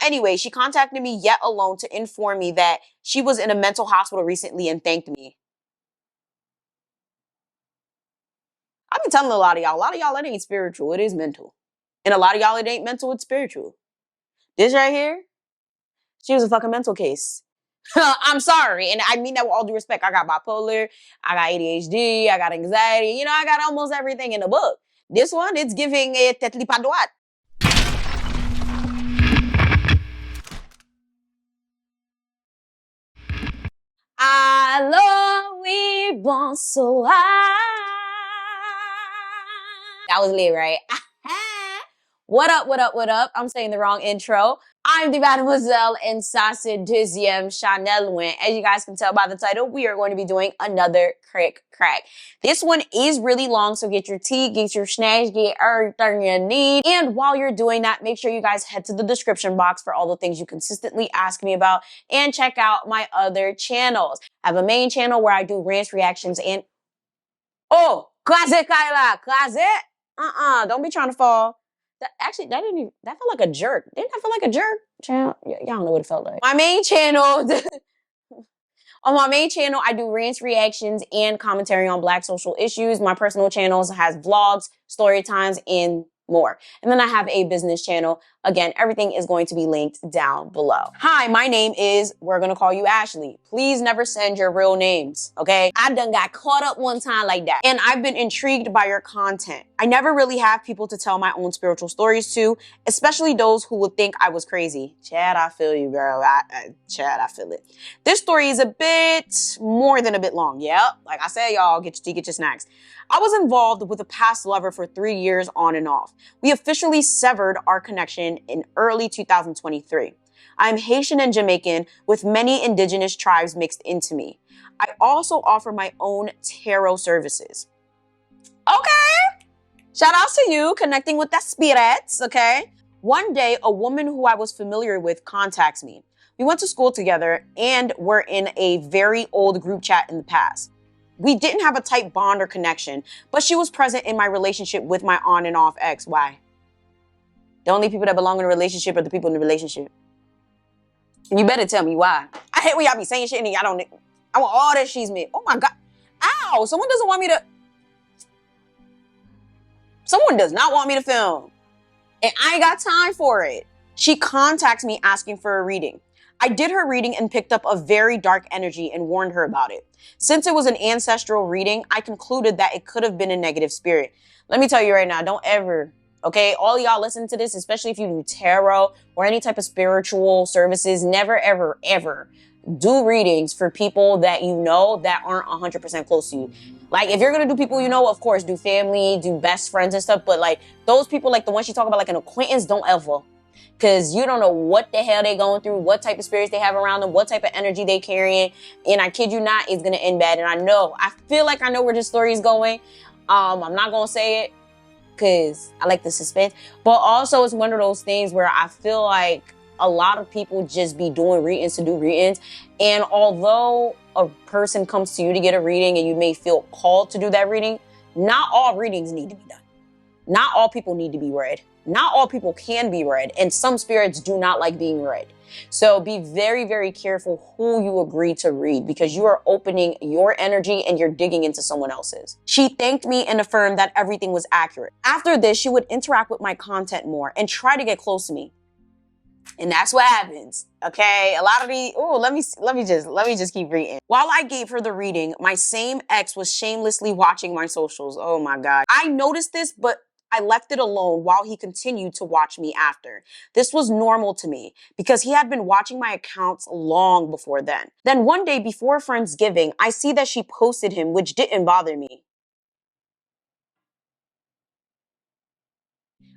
Anyway, she contacted me yet alone to inform me that she was in a mental hospital recently and thanked me. I've been telling a lot of y'all, it ain't spiritual, it is mental. And a lot of y'all, it ain't mental, it's spiritual. This right here, she was a fucking mental case. I'm sorry. And I mean that with all due respect. I got bipolar, I got ADHD, I got anxiety. You know, I got almost everything in the book. This one, it's giving a tête pas droite. Allô, oui, bonsoir. That was lit, right? What up, what up, what up? I'm saying the wrong intro. I'm the Mademoiselle and ça c'est deuxième Chanel win. As you guys can tell by the title, we are going to be doing another KrikKrak. This one is really long, so get your tea, get your snacks, get everything you need. And while you're doing that, make sure you guys head to the description box for all the things you consistently ask me about and check out my other channels. I have a main channel where I do rants, reactions, and... Oh, closet, Kyla, closet? Don't be trying to fall. That felt like a jerk. Didn't that feel like a jerk? Y'all don't know what it felt like. My main channel, on my main channel, I do rants, reactions, and commentary on Black social issues. My personal channels has vlogs, story times, and more. And then I have a business channel. Again, everything is going to be linked down below. Hi, my name is, we're gonna call you Ashley. Please never send your real names, okay? I done got caught up one time like that. And I've been intrigued by your content. I never really have people to tell my own spiritual stories to, especially those who would think I was crazy. Chad, I feel you, girl. Chad, I feel it. This story is a bit more than a bit long. Yep, like I said, y'all, get your tea, get your snacks. I was involved with a past lover for 3 years on and off. We officially severed our connection in early 2023. I'm Haitian and Jamaican with many indigenous tribes mixed into me. I also offer my own tarot services. Okay. Shout out to you connecting with the spirits, okay? One day, a woman who I was familiar with contacts me. We went to school together and were in a very old group chat in the past. We didn't have a tight bond or connection, but she was present in my relationship with my on and off ex. Why? The only people that belong in a relationship are the people in the relationship. You better tell me why. I hate when y'all be saying shit and y'all don't... I want all that she's me. Oh my God. Ow! Someone doesn't want me to... Someone does not want me to film. And I ain't got time for it. She contacts me asking for a reading. I did her reading and picked up a very dark energy and warned her about it. Since it was an ancestral reading, I concluded that it could have been a negative spirit. Let me tell you right now, don't ever, okay? All y'all listening to this, especially if you do tarot or any type of spiritual services, never, ever, ever do readings for people that you know that aren't 100% close to you. Like, if you're gonna do people you know, of course, do family, do best friends and stuff, but like, those people, like the ones you talk about, like an acquaintance, don't ever. Because you don't know what the hell they going through, what type of spirits they have around them, what type of energy they carrying. And I kid you not, it's going to end bad. And I feel like I know where this story is going. I'm not going to say it because I like the suspense. But also it's one of those things where I feel like a lot of people just be doing readings to do readings. And although a person comes to you to get a reading and you may feel called to do that reading, not all readings need to be done. Not all people need to be read. Not all people can be read, and some spirits do not like being read. So be very, very careful who you agree to read because you are opening your energy and you're digging into someone else's. She thanked me and affirmed that everything was accurate. After this, she would interact with my content more and try to get close to me. And that's what happens, okay? A lot of these, let me just keep reading. While I gave her the reading, my same ex was shamelessly watching my socials. Oh my God. I noticed this, but I left it alone while he continued to watch me after. This was normal to me because he had been watching my accounts long before then. Then one day before Friendsgiving, I see that she posted him, which didn't bother me.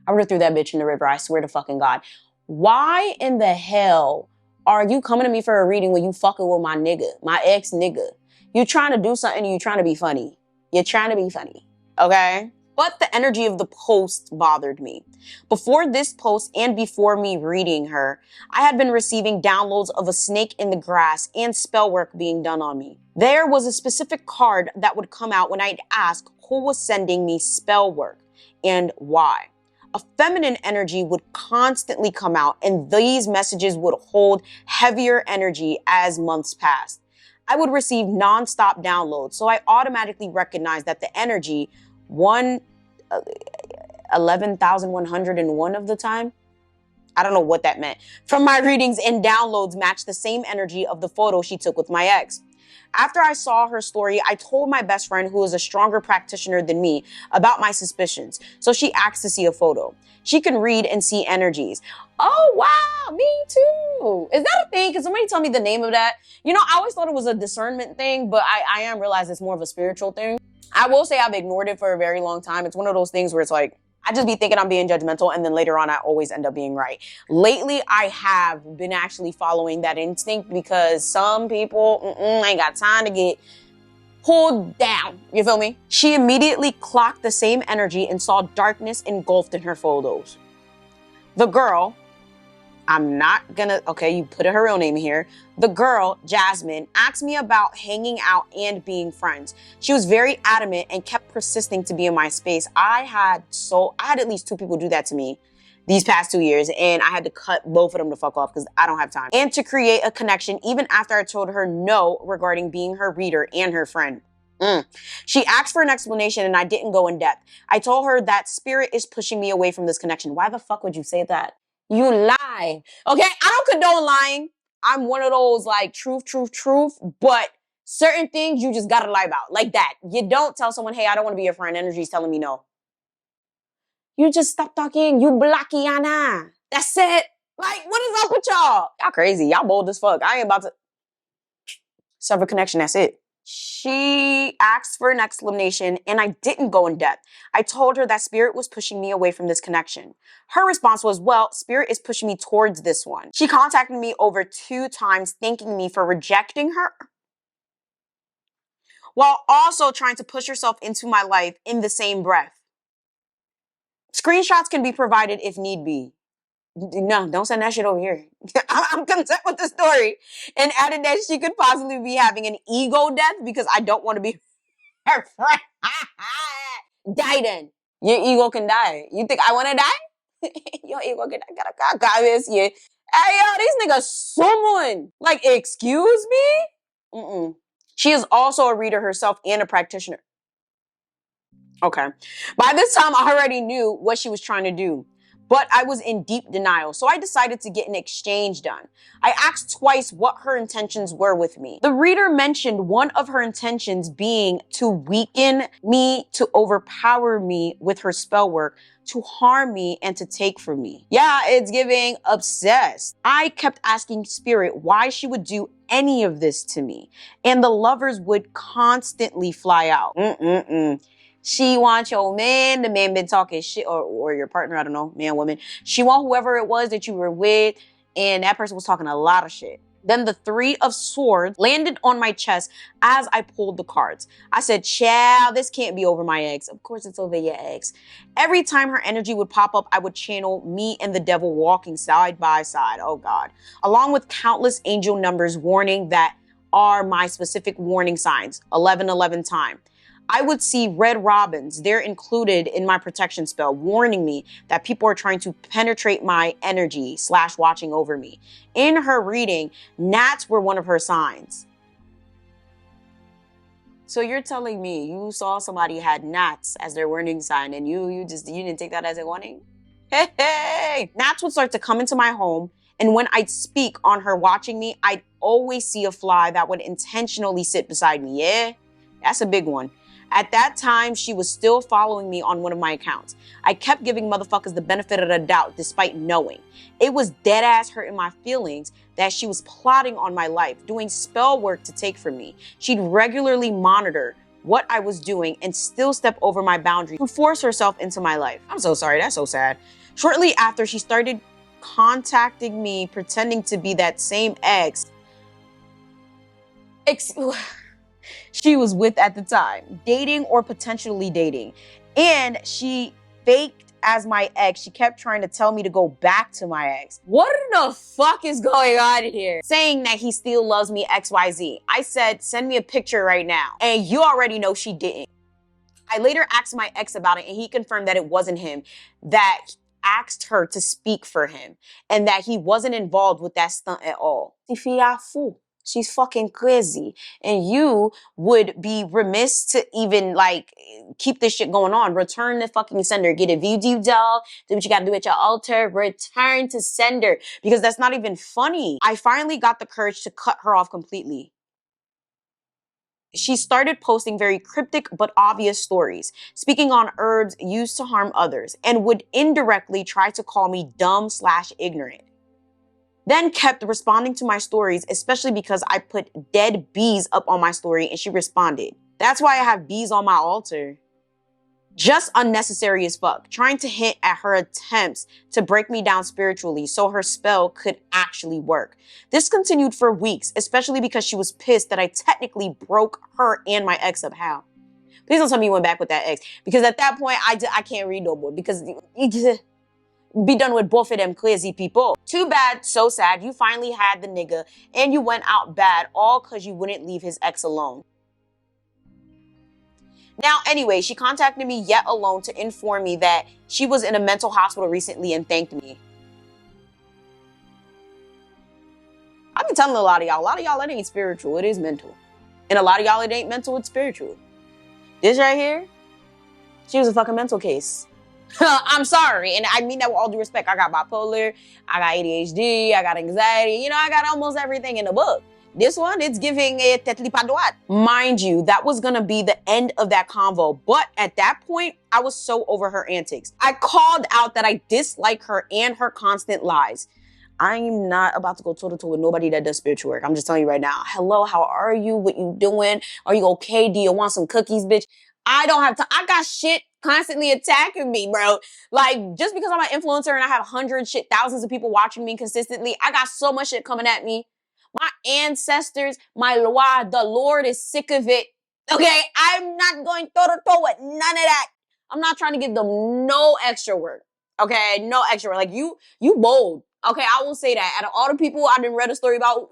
I would have threw that bitch in the river, I swear to fucking God. Why in the hell are you coming to me for a reading when you fucking with my nigga, my ex nigga? You trying to do something and you trying to be funny. You're trying to be funny, okay? But the energy of the post bothered me. Before this post and before me reading her, I had been receiving downloads of a snake in the grass and spell work being done on me. There was a specific card that would come out when I'd ask who was sending me spell work and why. a feminine energy would constantly come out, and these messages would hold heavier energy as months passed. I would receive nonstop downloads, so I automatically recognized that the energy, 11,101 of the time, I don't know what that meant, from my readings and downloads matched the same energy of the photo she took with my ex. After I saw her story, I told my best friend, who is a stronger practitioner than me, about my suspicions. So she asked to see a photo. She can read and see energies. Oh, wow, me too. Is that a thing? Can somebody tell me the name of that? You know, I always thought it was a discernment thing, but I am realizing it's more of a spiritual thing. I will say I've ignored it for a very long time. It's one of those things where it's like, I just be thinking I'm being judgmental, and then later on I always end up being right. Lately, I have been actually following that instinct because some people ain't got time to get pulled down. You feel me? She immediately clocked the same energy and saw darkness engulfed in her photos. The girl, I'm not gonna, okay, you put her real name here. The girl, Jasmine, asked me about hanging out and being friends. She was very adamant and kept persisting to be in my space. I had at least 2 people do that to me these past 2 years, and I had to cut both of them the fuck off because I don't have time. And to create a connection even after I told her no regarding being her reader and her friend. She asked for an explanation and I didn't go in depth. I told her that spirit is pushing me away from this connection. Why the fuck would you say that? You lie. Okay, I don't condone lying. I'm one of those like truth, but certain things you just gotta lie about. Like that. You don't tell someone, hey, I don't want to be your friend. Energy's telling me no. You just stop talking. You block Yvana. That's it. Like, what is up with y'all? Y'all crazy. Y'all bold as fuck. I ain't about to sever connection. That's it. She asked for an explanation and I didn't go in depth. I told her that spirit was pushing me away from this connection. Her response was, well, spirit is pushing me towards this one. She contacted me over 2 times, thanking me for rejecting her, while also trying to push herself into my life in the same breath. Screenshots can be provided if need be. No, don't send that shit over here. I'm content with the story. And added that she could possibly be having an ego death because I don't want to be her friend. Die then. Your ego can die. You think I want to die? Your ego can die. Gotta this year. Hey, yo, these niggas someone. Like, excuse me? She is also a reader herself and a practitioner. Okay. By this time, I already knew what she was trying to do, but I was in deep denial, so I decided to get an exchange done. I asked twice what her intentions were with me. The reader mentioned one of her intentions being to weaken me, to overpower me with her spell work, to harm me, and to take from me. Yeah, it's giving obsessed. I kept asking Spirit why she would do any of this to me, and the lovers would constantly fly out. She wants your man, the man been talking shit, or your partner, I don't know, man, woman. She want whoever it was that you were with, and that person was talking a lot of shit. Then the 3 of Swords landed on my chest as I pulled the cards. I said, child, this can't be over my ex. Of course it's over your ex. Every time her energy would pop up, I would channel me and the devil walking side by side. Oh God. Along with countless angel numbers warning that are my specific warning signs. 11 time. I would see red robins. They're included in my protection spell, warning me that people are trying to penetrate my energy / watching over me. In her reading, gnats were one of her signs. So you're telling me you saw somebody had gnats as their warning sign and you didn't take that as a warning? Hey! Gnats would start to come into my home, and when I'd speak on her watching me, I'd always see a fly that would intentionally sit beside me. Yeah, that's a big one. At that time, she was still following me on one of my accounts. I kept giving motherfuckers the benefit of the doubt despite knowing. It was dead ass hurting my feelings that she was plotting on my life, doing spell work to take from me. She'd regularly monitor what I was doing and still step over my boundary to force herself into my life. I'm so sorry, that's so sad. Shortly after, she started contacting me, pretending to be that same ex she was with at the time, dating or potentially dating. And she faked as my ex. She kept trying to tell me to go back to my ex. What the fuck is going on here? Saying that he still loves me XYZ. I said, send me a picture right now. And you already know she didn't. I later asked my ex about it and he confirmed that it wasn't him, that asked her to speak for him and that he wasn't involved with that stunt at all. She's fucking crazy. And you would be remiss to even like keep this shit going on. Return the fucking sender. Get a voodoo doll. Do what you gotta do at your altar. Return to sender. Because that's not even funny. I finally got the courage to cut her off completely. She started posting very cryptic but obvious stories, speaking on herbs used to harm others, and would indirectly try to call me dumb/ignorant. Then kept responding to my stories, especially because I put dead bees up on my story and she responded. That's why I have bees on my altar. Just unnecessary as fuck, trying to hint at her attempts to break me down spiritually so her spell could actually work. This continued for weeks, especially because she was pissed that I technically broke her and my ex up. How? Please don't tell me you went back with that ex, because at that point, I can't read no more, because be done with both of them crazy people. Too bad, so sad, you finally had the nigga and you went out bad, all because you wouldn't leave his ex alone. Now, anyway, she contacted me yet alone to inform me that she was in a mental hospital recently and thanked me. I've been telling a lot of y'all, it ain't spiritual, it is mental. And a lot of y'all, it ain't mental, it's spiritual. This right here, she was a fucking mental case. I'm sorry, and I mean that with all due respect. I got bipolar, I got ADHD, I got anxiety, you know, I got almost everything in the book. This one, it's giving a tête pas droite. Mind you, that was gonna be the end of that convo, but at that point, I was so over her antics. I called out that I dislike her and her constant lies. I'm not about to go toe-to-toe with nobody that does spiritual work. I'm just telling you right now. Hello, how are you? What you doing? Are you okay? Do you want some cookies, bitch? I don't have time. I got shit constantly attacking me, bro. Like, just because I'm an influencer and I have thousands of people watching me consistently, I got so much shit coming at me. My ancestors, my Lord, the Lord is sick of it. Okay, I'm not going toe-to-toe with none of that. I'm not trying to give them no extra work. Okay, no extra work. Like, you bold. Okay, I will say that. Out of all the people I done read a story about,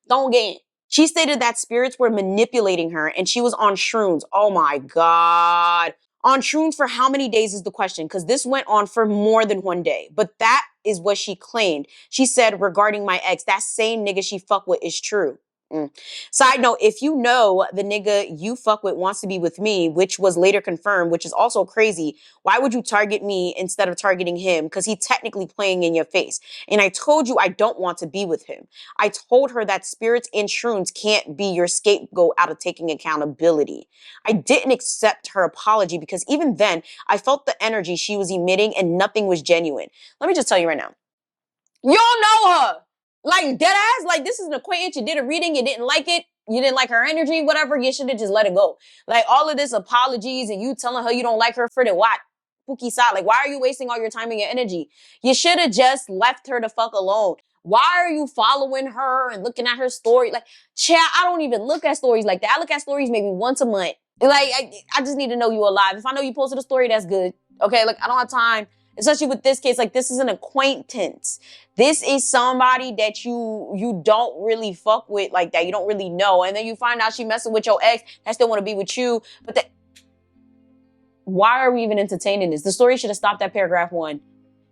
don't get it. She stated that spirits were manipulating her and she was on shrooms. Oh my God. On shrooms for how many days is the question? Because this went on for more than one day. But that is what she claimed. She said regarding my ex, that same nigga she fuck with is true. Side note, if you know the nigga you fuck with wants to be with me, which was later confirmed, which is also crazy, why would you target me instead of targeting him? Because he's technically playing in your face. And I told you I don't want to be with him. I told her that spirits and shrooms can't be your scapegoat out of taking accountability. I didn't accept her apology because even then, I felt the energy she was emitting and nothing was genuine. Let me just tell you right now. You don't know her. Like, dead ass, like, this is an acquaintance, you did a reading, you didn't like it, you didn't like her energy, whatever, you should have just let it go. Like, all of this apologies and you telling her you don't like her for the what? Pookie side, like, why are you wasting all your time and your energy? You should have just left her the fuck alone. Why are you following her and looking at her story? Like, chat, I don't even look at stories like that. I look at stories maybe once a month. Like, I just need to know you alive. If I know you posted a story, that's good. Okay, like, I don't have time. Especially with this case, like, this is an acquaintance. This is somebody that you don't really fuck with like that. You don't really know. And then you find out she messing with your ex that still want to be with you. But why are we even entertaining this? The story should have stopped at paragraph 1.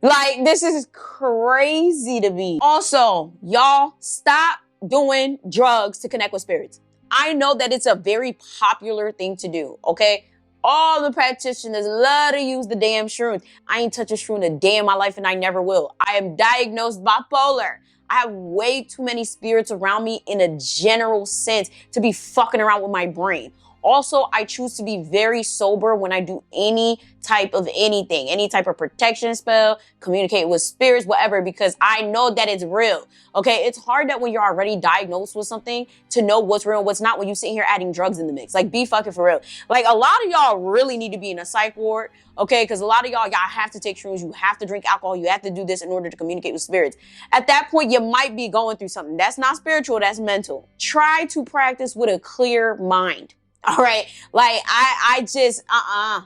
Like, this is crazy to me. Also, y'all, stop doing drugs to connect with spirits. I know that it's a very popular thing to do, okay? All the practitioners love to use the damn shrooms. I ain't touched a shroom a day in my life and I never will. I am diagnosed bipolar. I have way too many spirits around me in a general sense to be fucking around with my brain. Also, I choose to be very sober when I do any type of anything, any type of protection spell, communicate with spirits, whatever, because I know that it's real. Okay, it's hard that when you're already diagnosed with something to know what's real and what's not when you sit here adding drugs in the mix. Like, be fucking for real. Like, a lot of y'all really need to be in a psych ward, okay? Because a lot of y'all have to take shrooms, you have to drink alcohol, you have to do this in order to communicate with spirits. At that point, you might be going through something. That's not spiritual, that's mental. Try to practice with a clear mind. All right. Like, I just,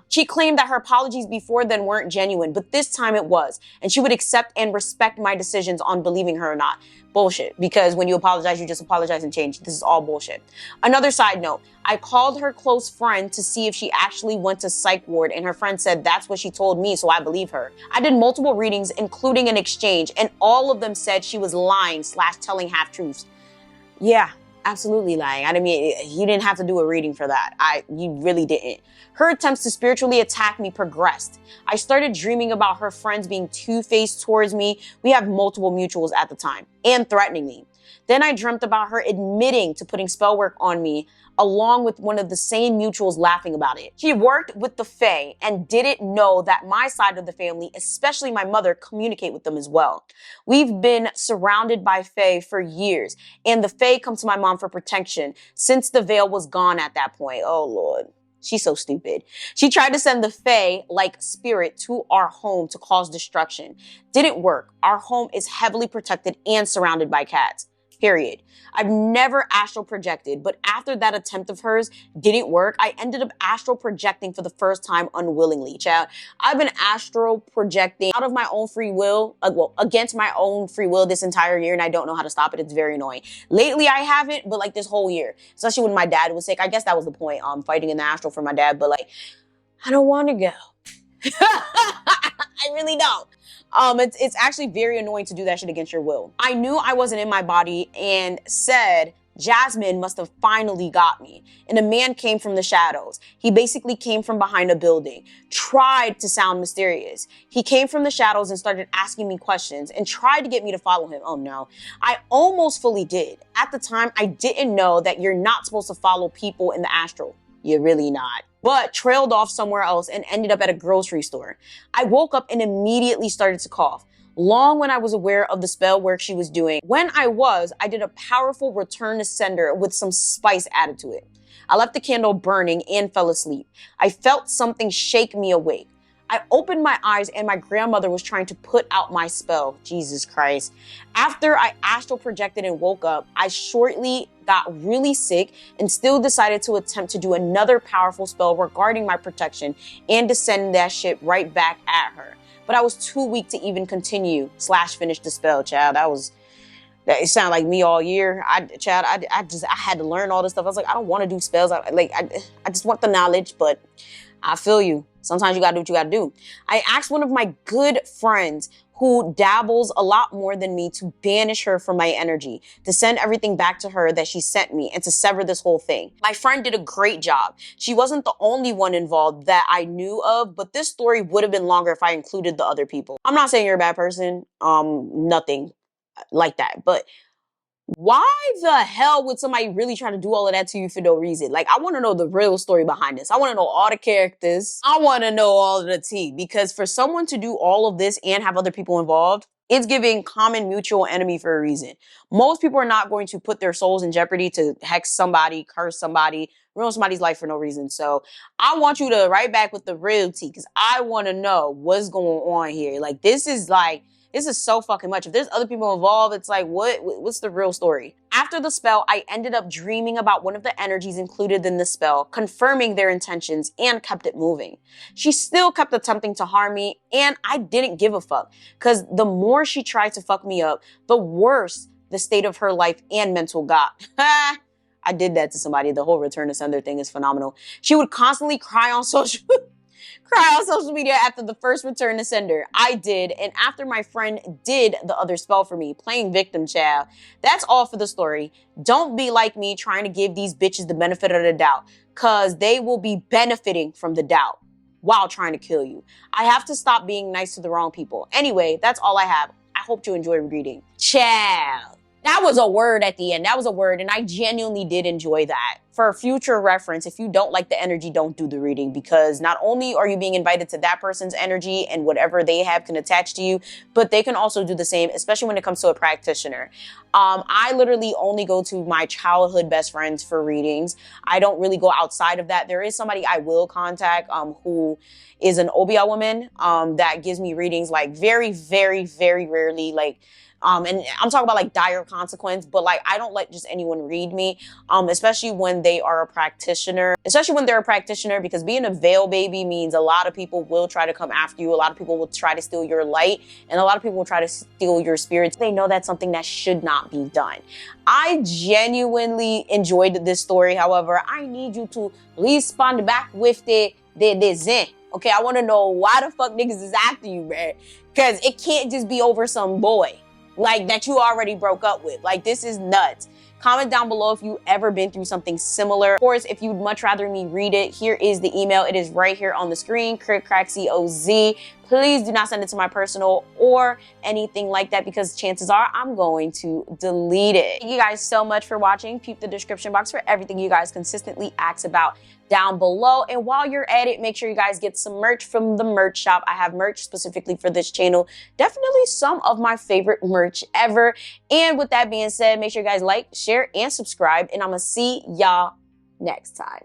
She claimed that her apologies before then weren't genuine, but this time it was. And she would accept and respect my decisions on believing her or not. Bullshit. Because when you apologize, you just apologize and change. This is all bullshit. Another side note, I called her close friend to see if she actually went to psych ward, and her friend said that's what she told me, so I believe her. I did multiple readings, including an exchange, and all of them said she was lying / telling half-truths. Yeah. Absolutely lying. I mean, you didn't have to do a reading for that. You really didn't. Her attempts to spiritually attack me progressed. I started dreaming about her friends being two-faced towards me. We have multiple mutuals at the time, and threatening me. Then I dreamt about her admitting to putting spell work on me, along with one of the same mutuals laughing about it. She worked with the Fae and didn't know that my side of the family, especially my mother, communicate with them as well. We've been surrounded by Fae for years, and the Fae come to my mom for protection since the veil was gone at that point. Oh Lord. She's so stupid. She tried to send the Fae, like spirit, to our home to cause destruction. Didn't work. Our home is heavily protected and surrounded by cats. Period. I've never astral projected, but after that attempt of hers didn't work, I ended up astral projecting for the first time unwillingly, child. I've been astral projecting out of my own free will, against my own free will this entire year, and I don't know how to stop it. It's very annoying. Lately, I haven't, but like this whole year, especially when my dad was sick. I guess that was the point, fighting in the astral for my dad, but like, I don't want to go. I really don't. It's actually very annoying to do that shit against your will. I knew I wasn't in my body and said, Jasmine must have finally got me. And a man came from the shadows. He basically came from behind a building, tried to sound mysterious. He came from the shadows and started asking me questions and tried to get me to follow him. Oh no. I almost fully did. At the time, I didn't know that you're not supposed to follow people in the astral. You're really not. But trailed off somewhere else and ended up at a grocery store. I woke up and immediately started to cough. Long when I was aware of the spell work she was doing. When I did a powerful return to sender with some spice added to it. I left the candle burning and fell asleep. I felt something shake me awake. I opened my eyes and my grandmother was trying to put out my spell. Jesus Christ. After I astral projected and woke up, I shortly got really sick and still decided to attempt to do another powerful spell regarding my protection and to send that shit right back at her. But I was too weak to even continue / finish the spell, child. It sounded like me all year. I had to learn all this stuff. I was like, I don't want to do spells. I just want the knowledge, but I feel you. Sometimes you gotta do what you gotta do. I asked one of my good friends who dabbles a lot more than me to banish her from my energy, to send everything back to her that she sent me, and to sever this whole thing. My friend did a great job. She wasn't the only one involved that I knew of, but this story would have been longer if I included the other people. I'm not saying you're a bad person, nothing like that, but why the hell would somebody really try to do all of that to you for no reason? Like, I want to know the real story behind this. I want to know all the characters. I want to know all of the tea, because for someone to do all of this and have other people involved, it's giving common mutual enemy for a reason. Most people are not going to put their souls in jeopardy to hex somebody, curse somebody, ruin somebody's life for no reason. So I want you to write back with the real tea, because I want to know what's going on here. Like, this is so fucking much. If there's other people involved, it's like, what's the real story? After the spell, I ended up dreaming about one of the energies included in the spell, confirming their intentions, and kept it moving. She still kept attempting to harm me, and I didn't give a fuck, because the more she tried to fuck me up, the worse the state of her life and mental got. I did that to somebody. The whole return to sender thing is phenomenal. She would constantly cry on social media after the first return to sender. I did, and after my friend did the other spell for me, playing victim, child. That's all for the story. Don't be like me trying to give these bitches the benefit of the doubt, cause they will be benefiting from the doubt while trying to kill you. I have to stop being nice to the wrong people. Anyway, that's all I have. I hope you enjoy reading. Child. That was a word at the end. That was a word, and I genuinely did enjoy that. For future reference, if you don't like the energy, don't do the reading, because not only are you being invited to that person's energy and whatever they have can attach to you, but they can also do the same, especially when it comes to a practitioner. I literally only go to my childhood best friends for readings. I don't really go outside of that. There is somebody I will contact who is an OBL woman that gives me readings like very, very, very rarely, like And I'm talking about like dire consequence, but like I don't let just anyone read me, especially when they are a practitioner, because being a veil baby means a lot of people will try to come after you. A lot of people will try to steal your light, and a lot of people will try to steal your spirits. They know that's something that should not be done. I genuinely enjoyed this story. However, I need you to respond back with the zen. Okay, I want to know why the fuck niggas is after you, man. Because it can't just be over some boy like that you already broke up with. Like, this is nuts. Comment down below if you've ever been through something similar. Of course, if you'd much rather me read it, here is the email. It is right here on the screen, KrikKrakCOZ. Please do not send it to my personal or anything like that, because chances are I'm going to delete it. Thank you guys so much for watching. Peep the description box for everything you guys consistently ask about down below. And while you're at it, make sure you guys get some merch from the merch shop. I have merch specifically for this channel. Definitely some of my favorite merch ever. And with that being said, make sure you guys like, share, and subscribe. And I'm gonna see y'all next time.